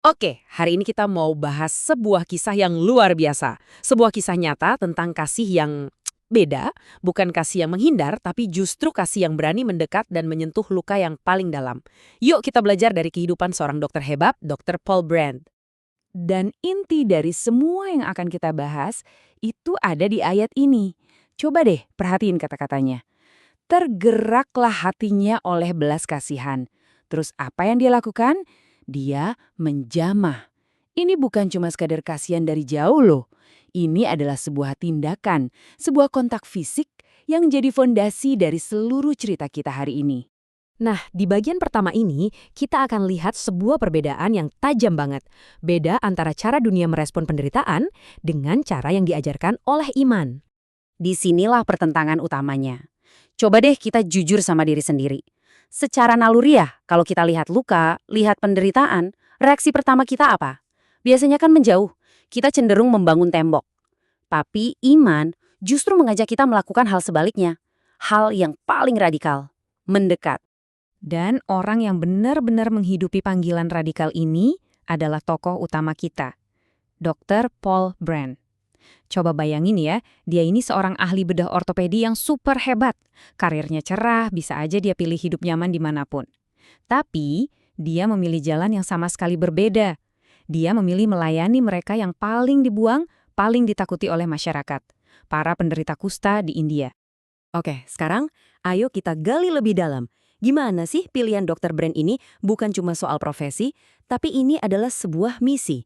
Oke, hari ini kita mau bahas sebuah kisah yang luar biasa. Sebuah kisah nyata tentang kasih yang beda, bukan kasih yang menghindar, tapi justru kasih yang berani mendekat dan menyentuh luka yang paling dalam. Yuk kita belajar dari kehidupan seorang dokter hebat, Dr. Paul Brand. Dan inti dari semua yang akan kita bahas itu ada di ayat ini. Coba deh perhatiin kata-katanya. Tergeraklah hatinya oleh belas kasihan. Terus apa yang dia lakukan? Dia menjamah. Ini bukan cuma sekadar kasihan dari jauh loh. Ini adalah sebuah tindakan, sebuah kontak fisik yang jadi fondasi dari seluruh cerita kita hari ini. Nah, di bagian pertama ini, kita akan lihat sebuah perbedaan yang tajam banget. Beda antara cara dunia merespon penderitaan dengan cara yang diajarkan oleh iman. Disinilah pertentangan utamanya. Coba deh kita jujur sama diri sendiri. Secara naluriah, kalau kita lihat luka, lihat penderitaan, reaksi pertama kita apa? Biasanya kan menjauh. Kita cenderung membangun tembok. Tapi iman justru mengajak kita melakukan hal sebaliknya. Hal yang paling radikal, mendekat. Dan orang yang benar-benar menghidupi panggilan radikal ini adalah tokoh utama kita, Dr. Paul Brand. Coba bayangin ya, dia ini seorang ahli bedah ortopedi yang super hebat. Karirnya cerah, bisa aja dia pilih hidup nyaman dimanapun. Tapi, dia memilih jalan yang sama sekali berbeda. Dia memilih melayani mereka yang paling dibuang, paling ditakuti oleh masyarakat. Para penderita kusta di India. Oke, sekarang ayo kita gali lebih dalam. Gimana sih pilihan dokter Brand ini bukan cuma soal profesi, tapi ini adalah sebuah misi.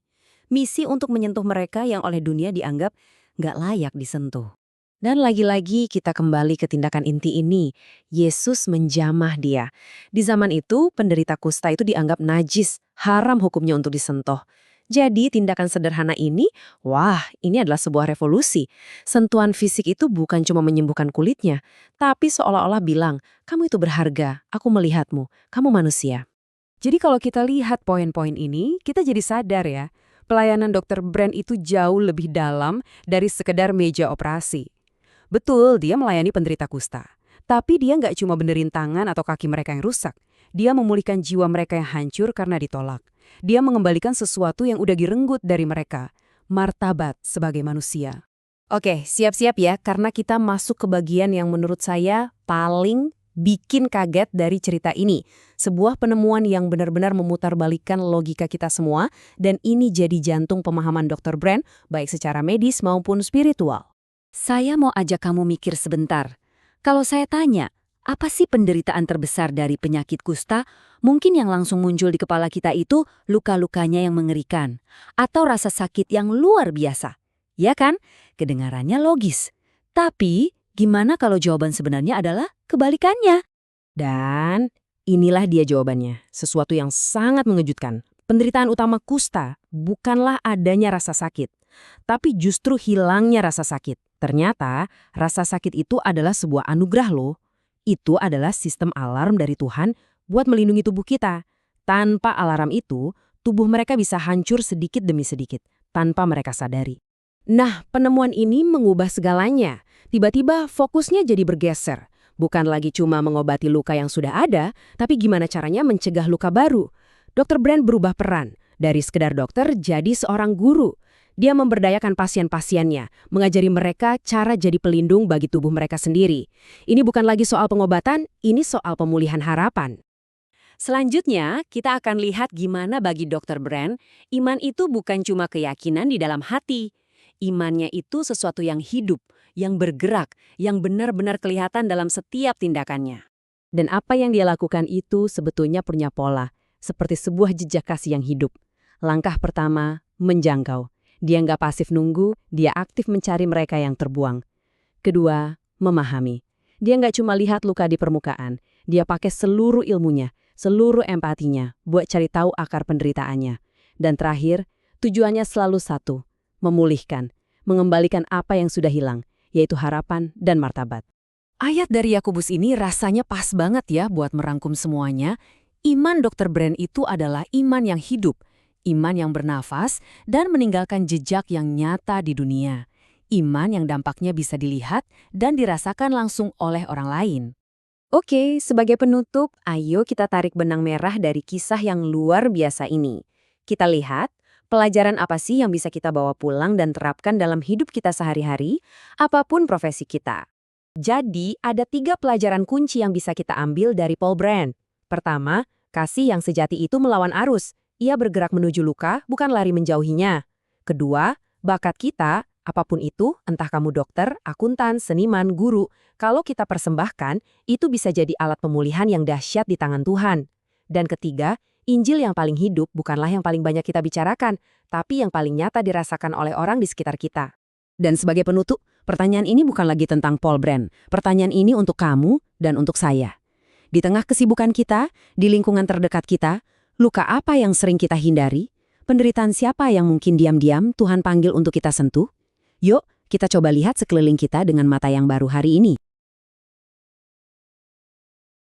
Misi untuk menyentuh mereka yang oleh dunia dianggap nggak layak disentuh. Dan lagi-lagi kita kembali ke tindakan inti ini. Yesus menjamah dia. Di zaman itu, penderita kusta itu dianggap najis, haram hukumnya untuk disentuh. Jadi tindakan sederhana ini, wah ini adalah sebuah revolusi. Sentuhan fisik itu bukan cuma menyembuhkan kulitnya, tapi seolah-olah bilang, kamu itu berharga, aku melihatmu, kamu manusia. Jadi kalau kita lihat poin-poin ini, kita jadi sadar ya, pelayanan dokter Brand itu jauh lebih dalam dari sekedar meja operasi. Betul, dia melayani penderita kusta. Tapi dia nggak cuma benerin tangan atau kaki mereka yang rusak. Dia memulihkan jiwa mereka yang hancur karena ditolak. Dia mengembalikan sesuatu yang udah direnggut dari mereka. Martabat sebagai manusia. Oke, siap-siap ya, karena kita masuk ke bagian yang menurut saya paling bikin kaget dari cerita ini. Sebuah penemuan yang benar-benar memutarbalikkan logika kita semua, dan ini jadi jantung pemahaman Dr. Brand, baik secara medis maupun spiritual. Saya mau ajak kamu mikir sebentar. Kalau saya tanya, apa sih penderitaan terbesar dari penyakit kusta? Mungkin yang langsung muncul di kepala kita itu luka-lukanya yang mengerikan. Atau rasa sakit yang luar biasa. Ya kan? Kedengarannya logis. Tapi, gimana kalau jawaban sebenarnya adalah kebalikannya? Dan inilah dia jawabannya, sesuatu yang sangat mengejutkan. Penderitaan utama kusta bukanlah adanya rasa sakit, tapi justru hilangnya rasa sakit. Ternyata, rasa sakit itu adalah sebuah anugerah loh. Itu adalah sistem alarm dari Tuhan buat melindungi tubuh kita. Tanpa alarm itu, tubuh mereka bisa hancur sedikit demi sedikit, tanpa mereka sadari. Nah, penemuan ini mengubah segalanya. Tiba-tiba fokusnya jadi bergeser. Bukan lagi cuma mengobati luka yang sudah ada, tapi gimana caranya mencegah luka baru. Dr. Brand berubah peran. Dari sekedar dokter jadi seorang guru. Dia memberdayakan pasien-pasiennya, mengajari mereka cara jadi pelindung bagi tubuh mereka sendiri. Ini bukan lagi soal pengobatan, ini soal pemulihan harapan. Selanjutnya, kita akan lihat gimana bagi Dr. Brand, iman itu bukan cuma keyakinan di dalam hati. Imannya itu sesuatu yang hidup, yang bergerak, yang benar-benar kelihatan dalam setiap tindakannya. Dan apa yang dia lakukan itu sebetulnya punya pola, seperti sebuah jejak kasih yang hidup. Langkah pertama, menjangkau. Dia nggak pasif nunggu, dia aktif mencari mereka yang terbuang. Kedua, memahami. Dia nggak cuma lihat luka di permukaan, dia pakai seluruh ilmunya, seluruh empatinya buat cari tahu akar penderitaannya. Dan terakhir, tujuannya selalu satu, memulihkan, mengembalikan apa yang sudah hilang, yaitu harapan dan martabat. Ayat dari Yakobus ini rasanya pas banget ya buat merangkum semuanya. Iman Dr. Brand itu adalah iman yang hidup, iman yang bernafas, dan meninggalkan jejak yang nyata di dunia. Iman yang dampaknya bisa dilihat dan dirasakan langsung oleh orang lain. Oke, sebagai penutup, ayo kita tarik benang merah dari kisah yang luar biasa ini. Kita lihat, pelajaran apa sih yang bisa kita bawa pulang dan terapkan dalam hidup kita sehari-hari, apapun profesi kita. Jadi, ada 3 pelajaran kunci yang bisa kita ambil dari Paul Brand. Pertama, kasih yang sejati itu melawan arus. Ia bergerak menuju luka, bukan lari menjauhinya. Kedua, bakat kita, apapun itu, entah kamu dokter, akuntan, seniman, guru, kalau kita persembahkan, itu bisa jadi alat pemulihan yang dahsyat di tangan Tuhan. Dan ketiga, Injil yang paling hidup bukanlah yang paling banyak kita bicarakan, tapi yang paling nyata dirasakan oleh orang di sekitar kita. Dan sebagai penutup, pertanyaan ini bukan lagi tentang Paul Brand. Pertanyaan ini untuk kamu dan untuk saya. Di tengah kesibukan kita, di lingkungan terdekat kita, luka apa yang sering kita hindari? Penderitaan siapa yang mungkin diam-diam Tuhan panggil untuk kita sentuh? Yuk, kita coba lihat sekeliling kita dengan mata yang baru hari ini.